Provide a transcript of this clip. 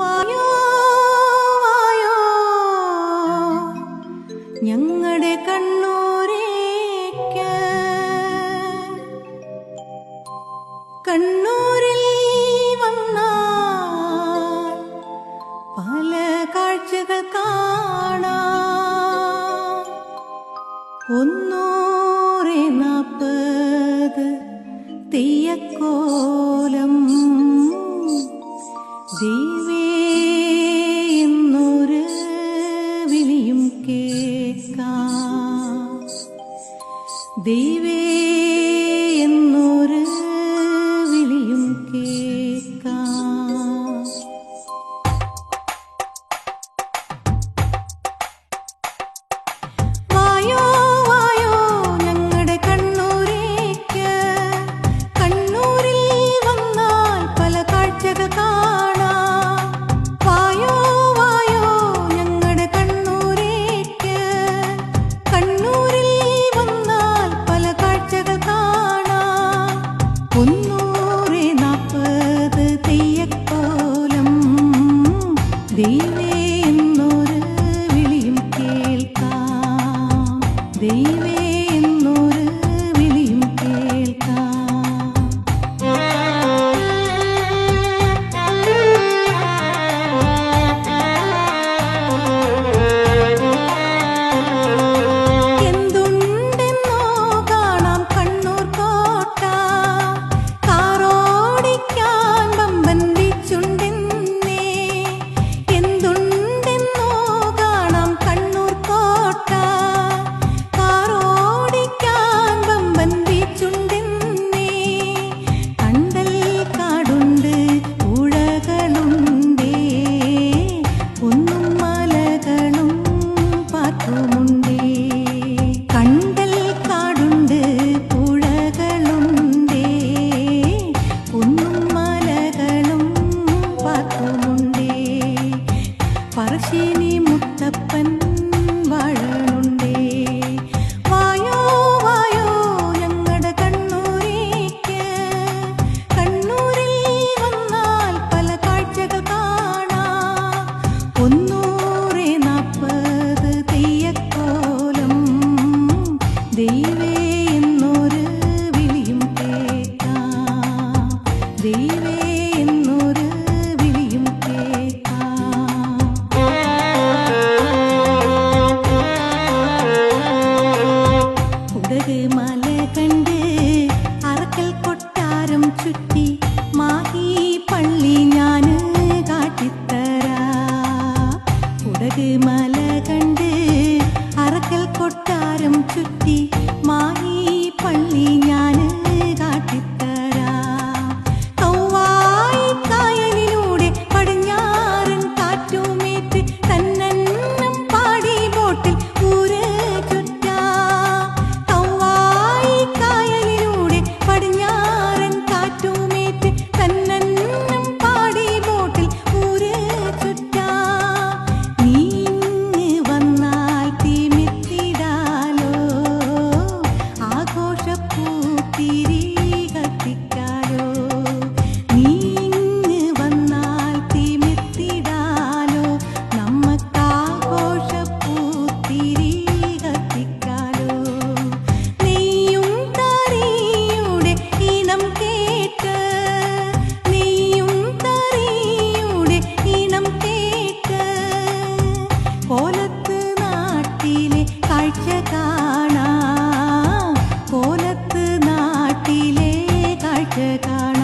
വായോ വായോ ഞങ്ങളുടെ കണ്ണൂരേക്ക് കണ്ണൂരിൽ വന്നാൽ പല കാഴ്ചകൾ കാണാം 140 തെയ്യക്കോലം ദൈവേ എന്നൊരു വിളിയും കേൾക്കാം ദൈവേ എന്നൊരു വിളിയും കേൾക്കാം വായോ വായോ ഞങ്ങളുടെ കണ്ണൂരേക്ക് കണ്ണൂരിൽ വന്നാൽ പല കാഴ്ചകൾ കാണാം വായോ വായോ ഞങ്ങളുടെ കണ്ണൂരേക്ക് കണ്ണൂരിൽ വന്നാൽ പല കാഴ്ചകൾ കാണാം 140 തെയ്യക്കോലം ദൈവേ എന്നൊരു വിളിയും കേൾക്കാം ദൈവേ എന്നൊരു വിളിയും കേൾക്കാം എന്തുണ്ടെന്നോ കാണാം കണ്ണൂർ കോട്ട കാറോടിക്കാൻ വമ്പൻ ബീച്ചുണ്ടെന്നേ എന്തുണ്ടെന്നോ കാണാം കണ്ണൂർ കോട്ട കാറോടിക്കാൻ വമ്പൻ ബീച്ചുണ്ടെന്നേ കണ്ടൽ കാടുണ്ട് പുഴകളുണ്ടേ കുന്നും മലകളും പാട്ടുമുണ്ടേ കണ്ടൽ കാടുണ്ട് പുഴകളുണ്ടേ കുന്നും മലകളും പാട്ടുമുണ്ടേ പറശ്ശിനി മുത്തപ്പൻ വാഴണുണ്ടേ വായോ വായോ ഞങ്ങളുടെ കണ്ണൂരേക്ക് കണ്ണൂരിൽ വന്നാൽ പല കാഴ്ചകൾ കാണാം 140 തെയ്യക്കോലം ദൈവേ എന്നൊരു വിളിയും കേൾക്കാം ദൈവേ എന്നൊരു വിളിയും കേൾക്കാം കുടക് മല കണ്ട് അറക്കൽ കൊട്ടാരം ചുറ്റി മാഹി പള്ളി ഞാന് കാട്ടിത്തരാം കുടക് മല കണ്ട് അറക്കൽ കൊട്ടാരം ചുറ്റി മാഹി പള്ളി ഞാന് കാട്ടിത്തരാം കൗവായി കായലിലൂടെ പടിഞ്ഞാറൻ കാറ്റുമേറ്റ് തന്നന്നം പാടി ബോട്ടിൽ ഊര് ചുറ്റാം കൗവായി കായലിലൂടെ പടിഞ്ഞാറൻ കാറ്റുമേറ്റ് തന്നന്നം പാടി ബോട്ടിൽ ഊര് ചുറ്റാം നീ ഇങ്ങ് വന്നാൽ തീമിത്തിടാലോ ആഘോഷപ്പൂത്തിരി കത്തിക്കാലോ നീ ഇങ്ങ് വന്നാൽ തീമിത്തിടാലോ നമ്മക്കാഘോഷപ്പൂത്തിരി കത്തിക്കാലോ നെയ്യും തറിയുടെ ഈണം കേട്ട് നെയ്യും തറിയുടെ ഈണം കേട്ട് കോലത്ത് നാട്ടിലെ കാഴ്ച കാണാം കോലത്ത് നാട്ടിലെ കാഴ്ച കാണാം